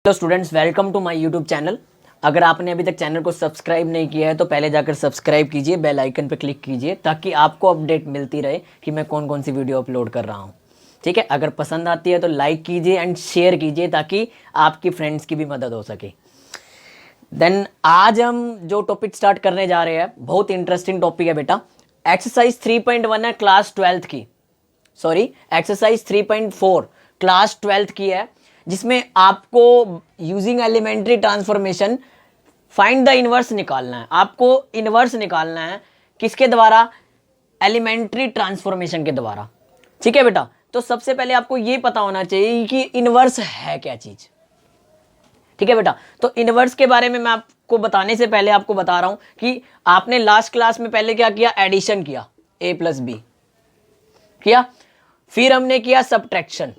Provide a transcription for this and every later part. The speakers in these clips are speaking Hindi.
Hello students, welcome to my YouTube channel. अगर आपने अभी तक चैनल को सब्सक्राइब नहीं किया है तो पहले जाकर सब्सक्राइब कीजिए, बेल आइकन पर क्लिक कीजिए ताकि आपको अपडेट मिलती रहे कि मैं कौन कौन सी वीडियो अपलोड कर रहा हूँ। ठीक है, अगर पसंद आती है तो लाइक कीजिए एंड शेयर कीजिए ताकि आपकी फ्रेंड्स की भी मदद हो सके। देन आज हम जो टॉपिक स्टार्ट करने जा रहे हैं बहुत इंटरेस्टिंग टॉपिक है बेटा। एक्सरसाइज 3.1 है क्लास 12th की, सॉरी एक्सरसाइज 3.4 क्लास 12th की है, जिसमें आपको using elementary transformation find the inverse निकालना है। आपको इनवर्स निकालना है किसके द्वारा? एलिमेंट्री ट्रांसफॉर्मेशन के द्वारा। ठीक है बेटा, तो सबसे पहले आपको यह पता होना चाहिए कि इनवर्स है क्या चीज। ठीक है बेटा, तो इनवर्स के बारे में मैं आपको बताने से पहले आपको बता रहा हूं कि आपने लास्ट क्लास में पहले क्या किया? एडिशन किया, a प्लस बी किया, फिर हमने किया सब्ट्रैक्शन,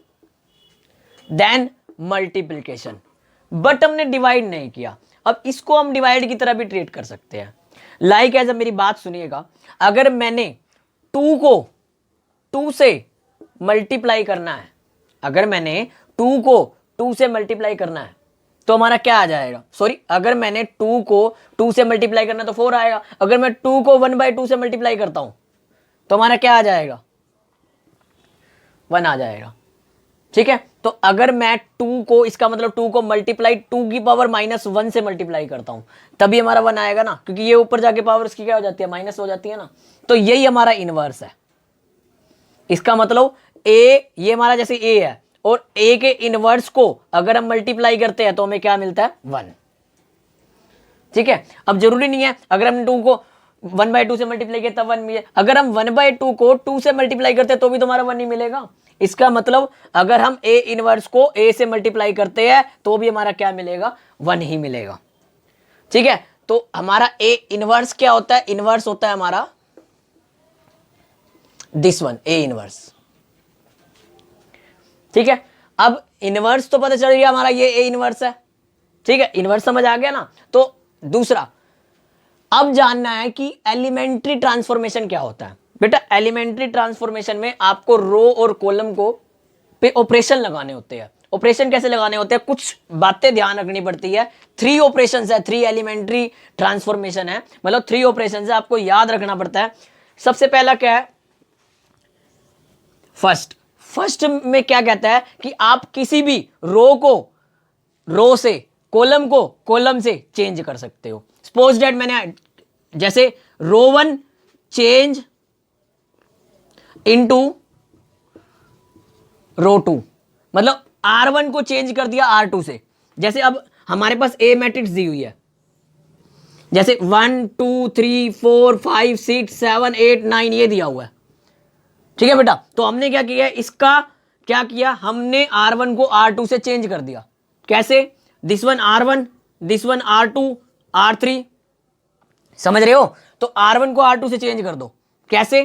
देन मल्टीप्लिकेशन, बट हमने डिवाइड नहीं किया। अब इसको हम डिवाइड की तरह भी ट्रीट कर सकते हैं। लाइक एज, मेरी बात सुनिएगा, अगर मैंने 2 को 2 से मल्टीप्लाई करना है, अगर मैंने 2 को 2 से मल्टीप्लाई करना है तो हमारा क्या आ जाएगा? सॉरी, अगर मैंने 2 को 2 से मल्टीप्लाई करना है तो 4 आएगा। अगर मैं 2 को 1/2 से मल्टीप्लाई करता हूं तो हमारा क्या आ जाएगा? 1 आ जाएगा। ठीक है, तो अगर मैं 2 को, इसका मतलब 2 को मल्टीप्लाई 2 की पावर -1 से मल्टीप्लाई करता हूं तभी हमारा 1 आएगा ना, क्योंकि ये ऊपर जाके पावर इसकी क्या हो जाती है? माइनस हो जाती है ना। तो यही हमारा इनवर्स है। इसका मतलब ए, ये हमारा जैसे ए है और ए के इनवर्स को अगर हम मल्टीप्लाई करते हैं तो हमें क्या मिलता है? 1। ठीक है, अब जरूरी नहीं है अगर हम 2 को 1/2 से मल्टीप्लाई किया तब 1 मिले, अगर हम 1/2 को 2 से मल्टीप्लाई करते हैं तो भी तुम्हारा 1 ही मिलेगा। इसका मतलब अगर हम ए इनवर्स को ए से मल्टीप्लाई करते हैं तो भी हमारा क्या मिलेगा? 1 ही मिलेगा। ठीक है, तो हमारा ए इनवर्स क्या होता है? इनवर्स होता है हमारा दिस वन, ए इनवर्स। ठीक है, अब इनवर्स तो पता चल गया हमारा ये ए इनवर्स है। ठीक है, इनवर्स समझ आ गया ना। तो दूसरा अब जानना है कि एलिमेंट्री ट्रांसफॉर्मेशन क्या होता है। बेटा, एलिमेंट्री ट्रांसफॉर्मेशन में आपको रो और कॉलम को पे ऑपरेशन लगाने होते हैं। ऑपरेशन कैसे लगाने होते हैं? कुछ बातें ध्यान रखनी पड़ती है। 3 ऑपरेशंस है, 3 एलिमेंट्री ट्रांसफॉर्मेशन है, मतलब 3 ऑपरेशंस है, आपको याद रखना पड़ता है। सबसे पहला क्या है? फर्स्ट में क्या कहता है कि आप किसी भी रो को रो से, कॉलम को कॉलम से चेंज कर सकते हो। सपोज दैट मैंने जैसे रो 1 चेंज इनटू रो 2, मतलब R1 को चेंज कर दिया R2 से। जैसे अब हमारे पास ए मैट्रिक्स दी हुई है, जैसे 1 2 3 4 5 6 7 8 9 ये दिया हुआ है। ठीक है बेटा, तो हमने क्या किया? इसका क्या किया? हमने R1 को R2 से चेंज कर दिया। कैसे? This one R1, this one R2 R3, समझ रहे हो? तो R1 को R2 से चेंज कर दो। कैसे?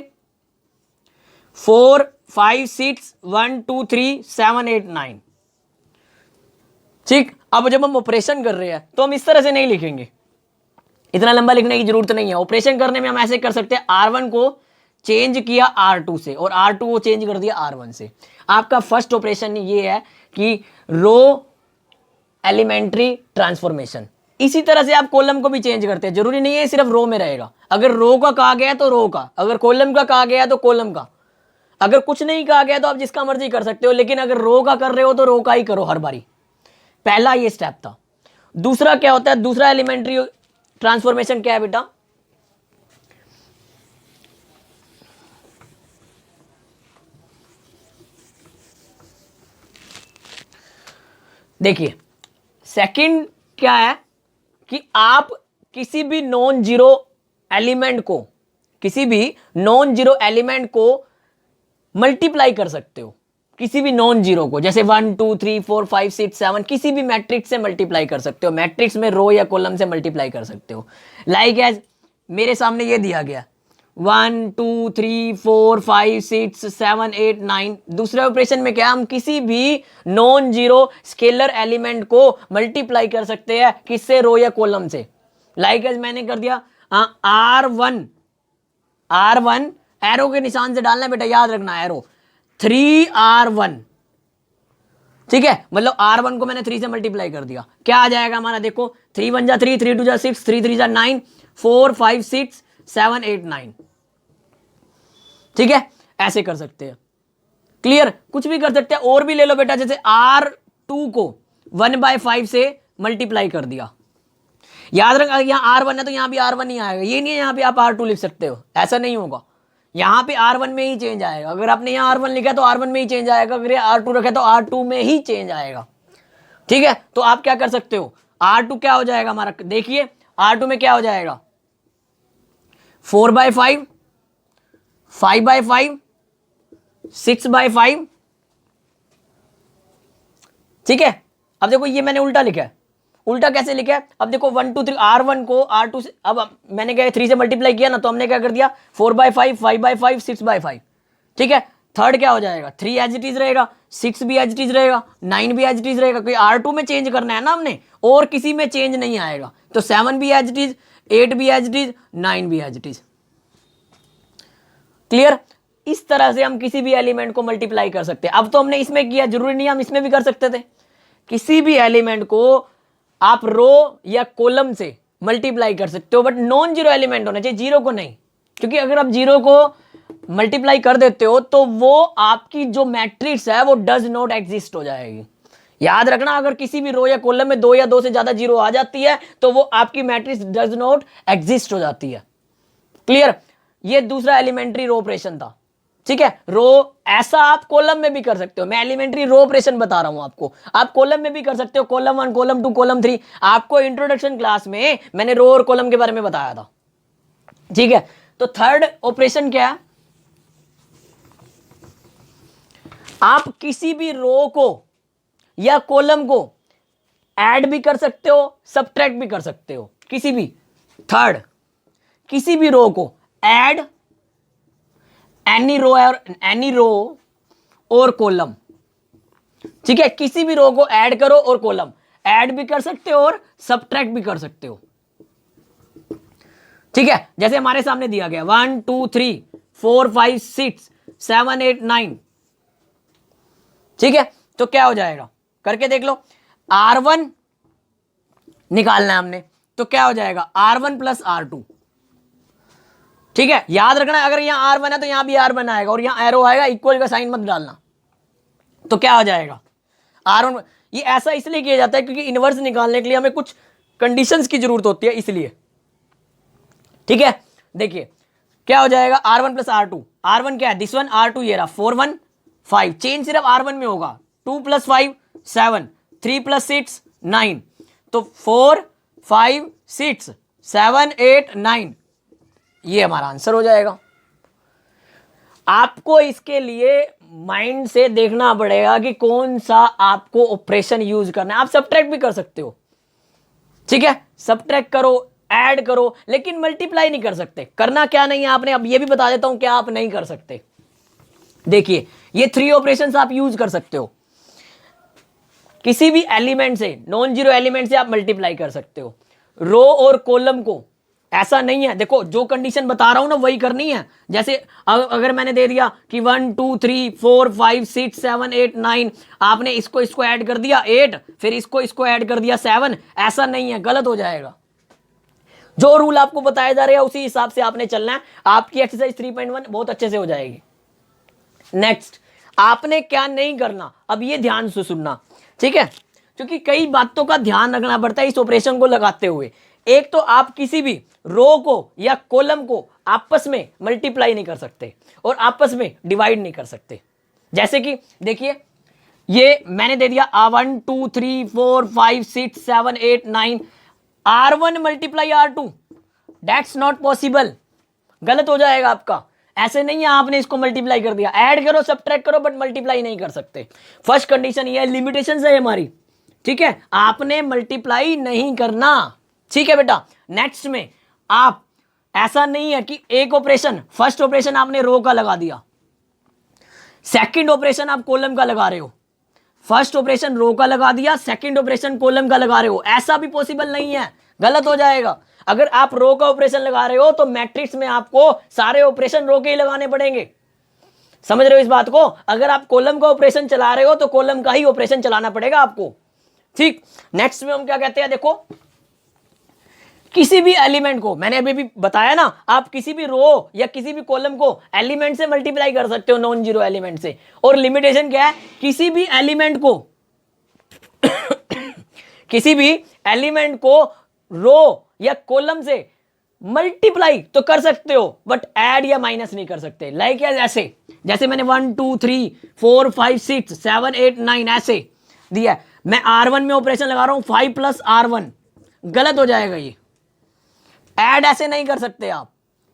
4 5 6 1 2 3 7 8 9। ठीक, अब जब हम ऑपरेशन कर रहे हैं तो हम इस तरह से नहीं लिखेंगे, इतना लंबा लिखने की जरूरत नहीं है। ऑपरेशन करने में हम ऐसे कर सकते हैं, R1 को चेंज किया R2 से और R2 को चेंज कर दिया R1 से। आपका फर्स्ट ऑपरेशन ये है कि रो एलिमेंट्री ट्रांसफॉर्मेशन। इसी तरह से आप कॉलम को भी चेंज करते हैं, जरूरी नहीं है सिर्फ रो में रहेगा। अगर रो का कहा गया तो रो का, अगर कॉलम का कहा गया तो कॉलम का, अगर कुछ नहीं कहा गया तो आप जिसका मर्जी कर सकते हो, लेकिन अगर रो का कर रहे हो तो रो का ही करो हर बारी। पहला ये स्टेप था। दूसरा क्या होता है? दूसरा एलिमेंट्री ट्रांसफॉर्मेशन क्या है बेटा? देखिए, सेकंड क्या है कि आप किसी भी नॉन जीरो एलिमेंट को, किसी भी नॉन जीरो एलिमेंट को मल्टीप्लाई कर सकते हो, किसी भी नॉन जीरो को, जैसे 1 2 3 4 5 6 7 किसी भी मैट्रिक्स से मल्टीप्लाई कर सकते हो। मैट्रिक्स में रो या कॉलम से मल्टीप्लाई कर सकते हो। लाइक एज मेरे सामने ये दिया गया 1 2 3 4 5 6 7 8 9। दूसरे ऑपरेशन में क्या? हम किसी भी नॉन जीरो स्केलर एलिमेंट को मल्टीप्लाई कर सकते हैं, किससे? रो या कॉलम से। लाइक एज मैंने कर दिया R1 एरो के निशान से डालना है बेटा, याद रखना एरो। 3R1 ठीक है, मतलब R1 को मैंने 3 से मल्टीप्लाई कर दिया, क्या आ जाएगा हमारा, देखो 3 1 जा 3, 3 2 जा 6, 3 3 जा 9, 4 5 6 7 8 9। ठीक है, ऐसे कर सकते हैं। क्लियर, कुछ भी कर सकते हैं। और भी ले लो बेटा, जैसे R2 को 1/5 से मल्टीप्लाई कर दिया, याद रख यहाँ R1 है तो यहाँ भी R1 ही आएगा, ये नहीं है यहाँ पे आप R2 लिख सकते हो, ऐसा नहीं होगा, यहाँ पे R1 में ही चेंज आएगा। अगर आपने यहाँ R1 लिखा है तो R1 में ही चेंज आएगा, अगर ये R2 रखे तो R2 में ही चेंज आएगा। ठीक है, तो आप क्या कर सकते हो, R2 क्या हो जाएगा हमारा, देखिए R2 में क्या हो जाएगा, 4/5, 5/5, 6/5। ठीक है, अब देखो ये मैंने उल्टा लिखा है, उल्टा कैसे लिखा है, अब देखो 1 2 3 R1 को R2 से, अब मैंने क्या 3 से मल्टीप्लाई किया ना, तो हमने क्या कर दिया 4/5, 5/5, 6/5। ठीक है, थर्ड क्या हो जाएगा, 3 एज इट इज रहेगा, 6 भी एज इट इज रहेगा, 9 भी एज इट इज रहेगा, क्योंकि R2 में चेंज करना है ना हमने, और किसी में चेंज नहीं आएगा, तो 7 भी एज इट इज, 8 भी एज इट इज, 9 भी एज इट इज। क्लियर, इस तरह से हम किसी भी एलिमेंट को मल्टीप्लाई कर सकते हैं। अब तो हमने इसमें किया, जरूरी नहीं हम इसमें भी कर सकते थे, किसी भी एलिमेंट को आप रो या कॉलम से मल्टीप्लाई कर सकते हो, बट नॉन जीरो एलिमेंट होना चाहिए, जीरो को नहीं, क्योंकि अगर आप जीरो को मल्टीप्लाई कर देते हो तो वो आपकी जो मैट्रिक्स है वो डज नॉट एग्जिस्ट हो जाएगी। याद रखना, अगर किसी भी रो या कॉलम में 2 या 2 से ज्यादा जीरो आ जाती है तो वो आपकी मैट्रिक्स डज नॉट एग्जिस्ट हो जाती है। क्लियर, ये दूसरा एलिमेंट्री रो ऑपरेशन था। ठीक है, रो ऐसा आप कॉलम में भी कर सकते हो, मैं एलिमेंट्री रो ऑपरेशन बता रहा हूं आपको, आप कॉलम में भी कर सकते हो, कॉलम 1, कॉलम 2, कॉलम 3। आपको इंट्रोडक्शन क्लास में मैंने रो और कॉलम के बारे में बताया था। ठीक है, तो थर्ड ऑपरेशन क्या है, आप किसी भी रो को या कॉलम को ऐड भी कर सकते हो, सब्ट्रैक्ट भी कर सकते हो, किसी भी, थर्ड, किसी भी रो को ऐड, एनी रो और कॉलम। ठीक है, किसी भी रो को ऐड करो और कॉलम, ऐड भी कर सकते हो और सब्ट्रैक्ट भी कर सकते हो। ठीक है, जैसे हमारे सामने दिया गया 1 2 3 4 5 6 7 8 9। ठीक है, तो क्या हो जाएगा, करके देख लो, R1 निकालना है हमने, तो क्या हो जाएगा R1 प्लस R2। ठीक है, याद रखना, अगर यहां R1 है तो यहां भी R1 आएगा, और यहां एरो आएगा, इक्वल का साइन मत डालना, तो क्या हो जाएगा R1। ये ऐसा इसलिए किया जाता है क्योंकि इनवर्स निकालने के लिए हमें कुछ कंडीशंस की जरूरत होती है, इसलिए। ठीक है, देखिए क्या हो जाएगा R1 प्लस R2, R1 क्या है, दिस वन, R2 ये रहा, 4 1 5, चेंज सिर्फ R1 में होगा, 2 प्लस 5 7, 3 प्लस 6 9, तो 4 5 6 7 8 9, ये हमारा आंसर हो जाएगा। आपको इसके लिए माइंड से देखना पड़ेगा कि कौन सा आपको ऑपरेशन यूज करना है। आप सब्ट्रैक्ट भी कर सकते हो, ठीक है, सब्ट्रैक्ट करो, ऐड करो, लेकिन मल्टीप्लाई नहीं कर सकते। करना क्या नहीं है आपने, अब ये भी बता देता हूं क्या आप नहीं कर सकते। देखिए ये 3 ऑपरेशंस आप यूज कर सकते हो, किसी भी एलिमेंट से, नॉन जीरो एलिमेंट से आप मल्टीप्लाई कर सकते हो। रो और कॉलम को ऐसा नहीं है, देखो जो कंडीशन बता रहा हूं ना वही करनी है। जैसे अगर मैंने दे दिया कि 1 2 3 4 5 6 7 8 9, आपने इसको ऐड कर दिया 8, फिर इसको ऐड कर दिया 7, ऐसा नहीं है, गलत हो जाएगा। जो रूल आपको बताया जा रहा है उसी हिसाब से आपने चलना है, आपकी एक्सरसाइज 3.1 बहुत अच्छे से हो जाएगी। नेक्स्ट, आपने क्या नहीं करना, अब ये ध्यान से सुनना, ठीक है, क्योंकि कई बातों का ध्यान रखना पड़ता है इस ऑपरेशन को लगाते हुए। एक तो आप किसी भी रो को या कॉलम को आपस में मल्टीप्लाई नहीं कर सकते और आपस में डिवाइड नहीं कर सकते। जैसे कि देखिए ये मैंने दे दिया 1 2 3 4 5 6 7 8 9, R1 multiply R2, that's not possible, गलत हो जाएगा आपका। ऐसे नहीं है आपने इसको मल्टीप्लाई कर दिया, ऐड करो सब्ट्रैक्ट करो बट मल्टीप्लाई नहीं कर सकते। फर्स्ट कंडीशन ये है, लिमिटेशंस है हमारी, ठीक है, आपने मल्टीप्लाई नहीं करना, ठीक है बेटा। नेक्स्ट में आप ऐसा नहीं है कि एक ऑपरेशन, फर्स्ट ऑपरेशन आपने रो का लगा दिया, सेकंड ऑपरेशन आप कॉलम का लगा रहे हो, फर्स्ट ऑपरेशन रो का लगा दिया, सेकंड ऑपरेशन कॉलम का लगा रहे हो, ऐसा भी पॉसिबल नहीं है, गलत हो जाएगा। अगर आप रो का ऑपरेशन लगा रहे हो तो मैट्रिक्स में आपको सारे ऑपरेशन रो के ही लगाने पड़ेंगे। समझ रहे हो इस बात को? अगर आप कॉलम का ऑपरेशन चला रहे हो तो कॉलम का ही ऑपरेशन चलाना पड़ेगा आपको। ठीक, नेक्स्ट में हम क्या कहते हैं, देखो किसी भी एलिमेंट को, मैंने अभी भी बताया ना, आप किसी भी रो या किसी भी कॉलम को एलिमेंट से मल्टीप्लाई कर सकते हो, नॉन जीरो एलिमेंट से। और लिमिटेशन क्या है, किसी भी एलिमेंट को किसी भी एलिमेंट को रो या कॉलम से मल्टीप्लाई तो कर सकते हो, बट ऐड या माइनस नहीं कर सकते। लाइक ऐसे, जैसे मैंने 1 2 3 4 5 6 7 8 9 ऐसे दिया, मैं R1 में ऑपरेशन लगा रहा हूं 5 + R1, गलत हो जाएगा ये। ऐड ऐसे नहीं कर सकते आप,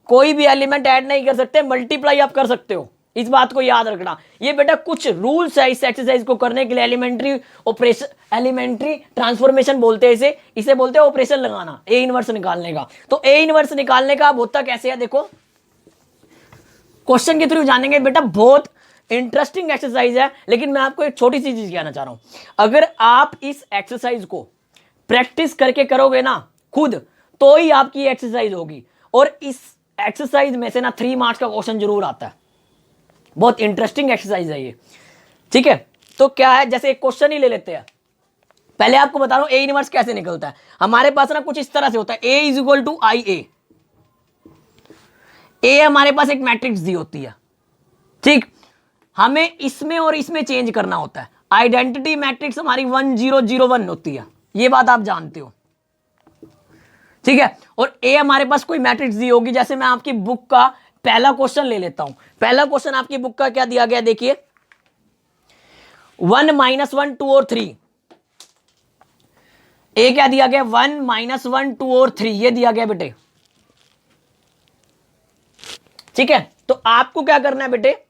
कोई भी एलिमेंट ऐड नहीं कर सकते, मल्टीप्लाई आप कर सकते हो, इस बात को याद रखना। ये बेटा कुछ रूल्स है इस एक्सरसाइज को करने के लिए, एलिमेंट्री ऑपरेशन, एलिमेंट्री ट्रांसफॉर्मेशन बोलते हैं इसे बोलते हैं ऑपरेशन लगाना, ए इनवर्स निकालने का। तो ए इनवर्स निकालने का अब होता कैसे है, देखो क्वेश्चन के थ्रू जानेंगे बेटा, बहुत इंटरेस्टिंग एक्सरसाइज है। लेकिन मैं आपको एक छोटी सी चीज कहना चाह रहा हूं, अगर आप इस एक्सरसाइज को प्रैक्टिस करके करोगे ना खुद, तो ही आपकी एक्सरसाइज होगी। और इस एक्सरसाइज में से ना 3 मार्क्स का क्वेश्चन जरूर आता है, बहुत इंटरेस्टिंग एक्सरसाइज है ये। ठीक है, तो क्या है, जैसे एक क्वेश्चन ही ले लेते हैं। पहले आपको बता रहा हूं ए इनवर्स कैसे निकलता है। हमारे पास ना कुछ इस तरह से होता है, ए = IA। ए हमारे पास एक मैट्रिक्स दी होती है, ठीक, हमें इसमें और इसमें चेंज करना होता है। आइडेंटिटी मैट्रिक्स हमारी 1 0 0 1 होती है, ये बात आप जानते हो, ठीक है। और ए हमारे पास कोई मैट्रिक्स दी होगी, जैसे मैं आपकी बुक का पहला क्वेश्चन ले लेता हूं। पहला क्वेश्चन आपकी बुक का क्या दिया गया, देखिए 1 - 1 2 और 3। ए क्या दिया गया, 1 - 1 2 और 3, ये दिया गया बेटे, ठीक है। तो आपको क्या करना है बेटे,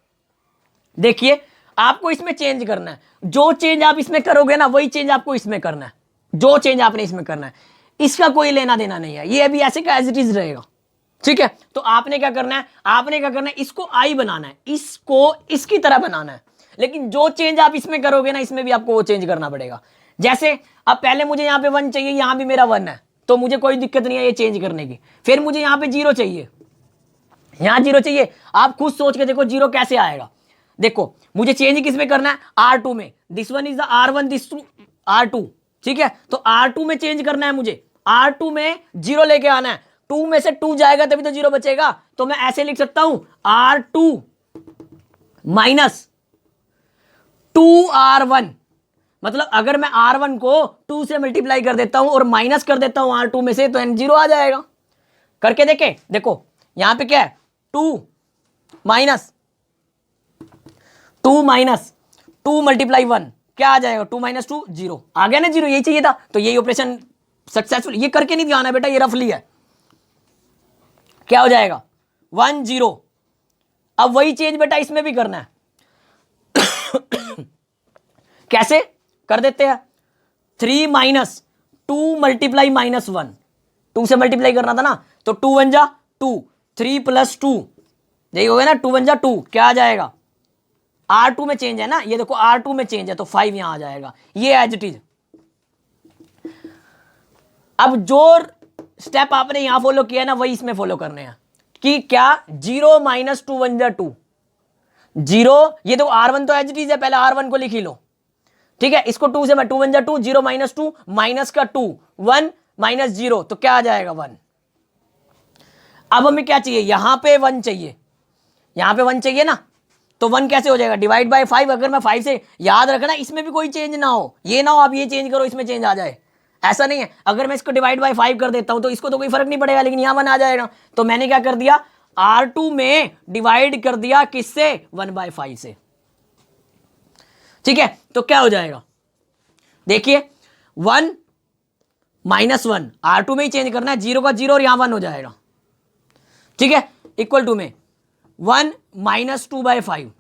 देखिए आपको इसमें चेंज करना है। जो चेंज आप इसमें करोगे ना, वही चेंज आपको इसमें करना है। जो चेंज आपने इसमें करना है, इसका कोई लेना देना नहीं है, ये अभी ऐसे का एज इट इज रहेगा, ठीक है। तो आपने क्या करना है, इसको आई बनाना है, इसको इसकी तरह बनाना है। लेकिन जो चेंज आप इसमें करोगे ना, इसमें भी आपको वो चेंज करना पड़ेगा। जैसे अब पहले मुझे यहां पे 1 चाहिए, यहां भी मेरा 1 है, तो मुझे कोई दिक्कत नहीं है ये चेंज करने की। फिर मुझे यहां पे 0 चाहिए, यहां 0 चाहिए। आप खुद सोच के देखो 0 कैसे आएगा। देखो मुझे चेंज किस में करना है, R2 में। This one is the R1, this R2, ठीक है। तो R2 में चेंज करना है मुझे, R2 में 0 लेके आना है। 2 में से 2 जाएगा तभी तो 0 बचेगा। तो मैं ऐसे लिख सकता हूं R2 - 2R1। मतलब अगर मैं R1 को 2 से मल्टीप्लाई कर देता हूं और माइनस कर देता हूं R2 में से, तो N0 आ जाएगा। करके देखे, देखो यहां पे क्या है, 2 - 2 - 2 × 1 क्या आ जाएगा, 2 - 2 0 आ गया ना, 0 यही चाहिए था। तो यही ऑपरेशन सक्सेसफुल, ये करके नहीं दिखाना बेटा, ये रफली है। क्या हो जाएगा 1 0। अब वही चेंज बेटा इसमें भी करना है। कैसे कर देते हैं, 3 - 2 × -1, 2 से मल्टीप्लाई करना था ना, तो 2 1 जा 2, 3 + 2, यही हो गया ना, 2 1 जा 2, क्या आ जाएगा, R2 में चेंज है ना, ये देखो R2 में चेंज है, तो 5 यहां आ जाएगा, ये एज इट इज। अब जो स्टेप आपने यहां फॉलो किया ना, वही इसमें फॉलो करने हैं। कि क्या, 0 - 2 1 जा 2, 0, ये तो R1 तो एज इट इज है, पहले R1 को लिख ही लो, ठीक है। इसको 2 से मैं 2 1 जा 2, 0 - 2 माइनस का 2, 1 - 0, तो क्या आ जाएगा 1। अब हमें क्या चाहिए, यहां पे 1 चाहिए, यहां पे 1 चाहिए ना, तो 1 कैसे हो जाएगा, डिवाइड बाय 5। अगर मैं 5 से, याद रखना इसमें भी कोई चेंज ना हो, ये ना हो आप ये चेंज करो इसमें चेंज आ जाए, ऐसा नहीं है। अगर मैं इसको डिवाइड बाय 5 कर देता हूं तो इसको तो कोई फर्क नहीं पड़ेगा, लेकिन यहां 1 आ जाएगा। तो मैंने क्या कर दिया, R2 में डिवाइड कर दिया किससे, 1/5 से, ठीक है। तो क्या हो जाएगा, देखिए 1 - 1, R2 में ही चेंज करना है, 0 का 0 और यहां 1 हो जाएगा, ठीक है। इक्वल टू में 1 - 2/5,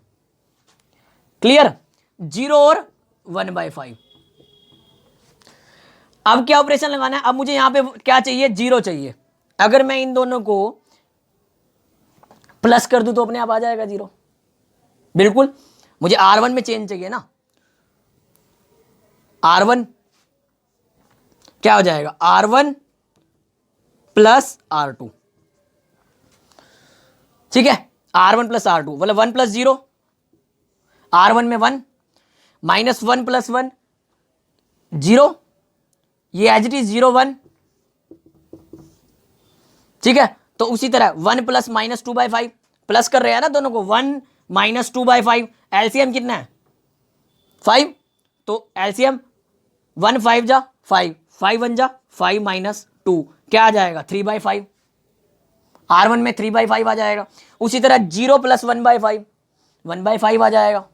क्लियर, 0 और 1/5। अब क्या ऑपरेशन लगाना है, अब मुझे यहां पे क्या चाहिए, 0 चाहिए। अगर मैं इन दोनों को प्लस कर दूं तो अपने आप आ जाएगा 0, बिल्कुल। मुझे R1 में चेंज चाहिए ना, R1 क्या हो जाएगा, R1 + R2, ठीक है। R1 + R2 मतलब 1 + 0 R1 में 1, -1 + 1 0, ये एज इट इज 0 1, ठीक है। तो उसी तरह 1 + -2/5 प्लस कर रहे हैं ना दोनों को, 1 - 2/5, एलसीएम कितना है 5, तो एलसीएम 1 5 जा 5, 5 1 जा 5 - 2 क्या आ जाएगा 3/5, R1 में 3/5 आ जाएगा। उसी तरह 0 + 1/5, 1/5 आ जाएगा,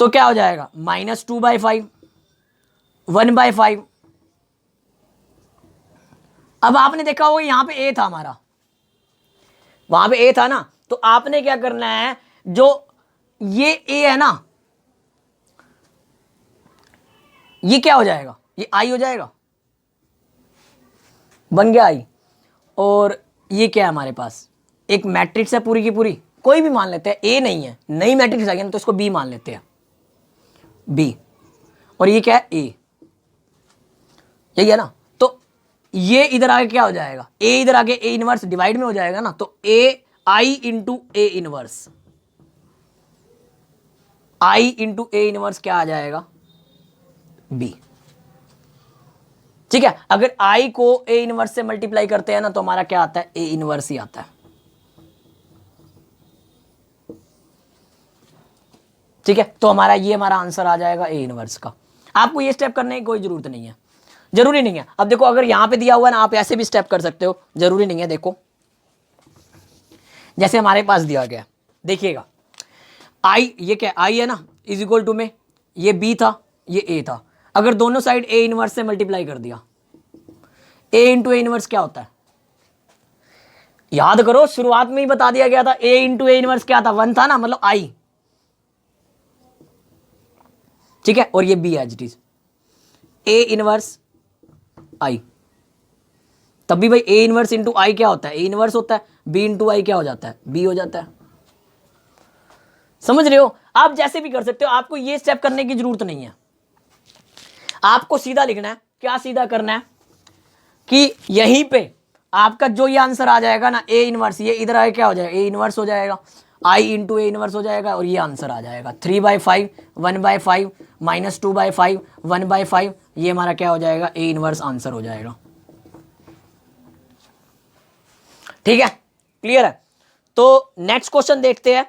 तो क्या हो जाएगा -2/5, 1/5। अब आपने देखा होगा यहां पे ए था हमारा, वहां पे ए था ना, तो आपने क्या करना है, जो ये ए है ना, ये क्या हो जाएगा, ये आई हो जाएगा, बन गया आई। और ये क्या है हमारे पास, एक मैट्रिक्स है पूरी की पूरी, कोई भी मान लेते हैं, ए नहीं है, नई मैट्रिक्स आ गई ना, तो इसको बी मान लेते हैं, बी। और ये क्या है ए, यही है ना, तो ये इधर आगे क्या हो जाएगा, ए इधर आगे ए इनवर्स डिवाइड में हो जाएगा ना, तो A I into A inverse, I into A inverse क्या आ जाएगा बी, ठीक है। अगर आई को ए इनवर्स से मल्टीप्लाई करते हैं ना, तो हमारा क्या आता है ए इनवर्स ही आता है, ठीक है। तो हमारा आंसर आ जाएगा ए इनवर्स का। आपको ये स्टेप करने की कोई जरूरत नहीं है, जरूरी नहीं है। अब देखो अगर यहां पे दिया हुआ है ना, आप ऐसे भी स्टेप कर सकते हो, जरूरी नहीं है। देखो जैसे हमारे पास दिया गया, देखिएगा आई, ये क्या आई है ना, इज इक्वल टू में ये बी था, ये ए था। अगर दोनों साइड ए इनवर्स से मल्टीप्लाई कर दिया, ए इंटू ए इनवर्स क्या होता है, याद करो शुरुआत में ही बता दिया गया था, ए इंटू ए इनवर्स क्या था 1 था ना, मतलब आई, ठीक है। और ये B as it is a inverse I, तब भी भाई ए इनवर्स इंटू आई क्या होता है ए इनवर्स होता है, बी इंटू आई क्या हो जाता है बी हो जाता है। समझ रहे हो, आप जैसे भी कर सकते हो, आपको ये स्टेप करने की जरूरत नहीं है। आपको सीधा लिखना है, क्या सीधा करना है कि यहीं पे आपका जो ये आंसर आ जाएगा ना ए इनवर्स, ये इधर आए क्या हो जाएगा ए इनवर्स हो जाएगा, आई इंटू ए इनवर्स हो जाएगा, और ये आंसर आ जाएगा 3/5, 1/5, -2/5, 1/5, ये हमारा क्या हो जाएगा ए इनवर्स आंसर हो जाएगा, ठीक है। क्लियर है। तो नेक्स्ट क्वेश्चन देखते हैं।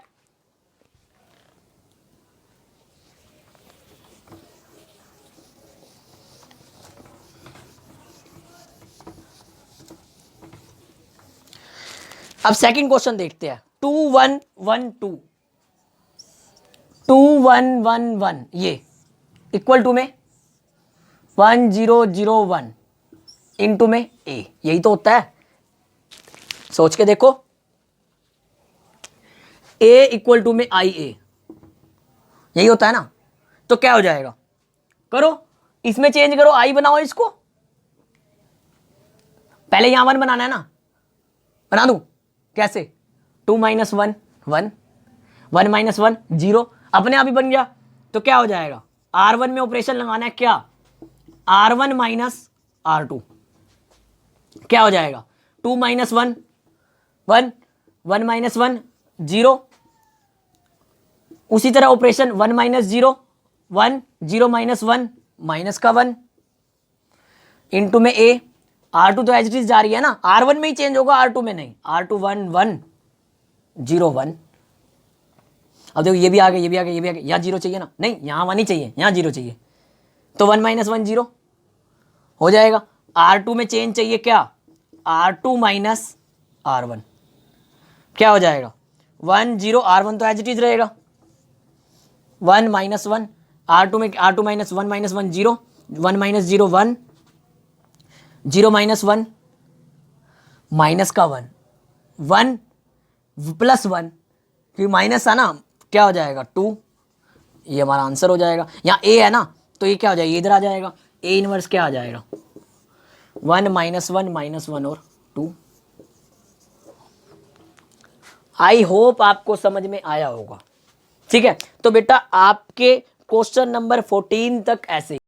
अब सेकंड क्वेश्चन देखते हैं, 2 1 1 2, 2 1 1 1, ये इक्वल टू में 1 0 0 1 इंटू में ए, यही तो होता है, सोच के देखो, ए इक्वल टू में आई ए, यही होता है ना। तो क्या हो जाएगा, करो इसमें चेंज करो, आई बनाओ इसको, पहले यहां 1 बनाना है ना, बना दूं कैसे, 2 - 1 1, 1 - 1 0, अपने आप ही बन गया। तो क्या हो जाएगा, R1 में ऑपरेशन लगाना है क्या, R1 - R2 क्या हो जाएगा 2 - 1 1, 1 - 1 0, उसी तरह ऑपरेशन 1 - 0 1, 0 - 1 माइनस का 1 इंटू में ए, R2 तो एज इट इज जा रही है ना, R1 में ही चेंज होगा, R2 में नहीं, R2 1 1 0 1। अब देखो ये भी आ गया, ये भी आ गया, ये भी आ गया, यहाँ 0 चाहिए ना, नहीं यहाँ 1 ही चाहिए, यहाँ 0 चाहिए, तो 1 - 1 0 हो जाएगा। R2 में चेंज चाहिए क्या, R2 - R1 क्या हो जाएगा 1 0, R1 तो एज इट इज रहेगा, 1 - 1 R2 में, R2 - 1 - 1 0, 1 - 0 1, 0 - 1 माइनस का 1, 1 + 1, क्योंकि माइनस है ना, क्या हो जाएगा 2, ये हमारा आंसर हो जाएगा। यहाँ ए है ना, तो ये क्या हो जाएगा, ये इधर आ जाएगा, ए इनवर्स क्या आ जाएगा 1 - 1 -1 और 2। आई होप आपको समझ में आया होगा, ठीक है। तो बेटा आपके क्वेश्चन नंबर 14 तक ऐसे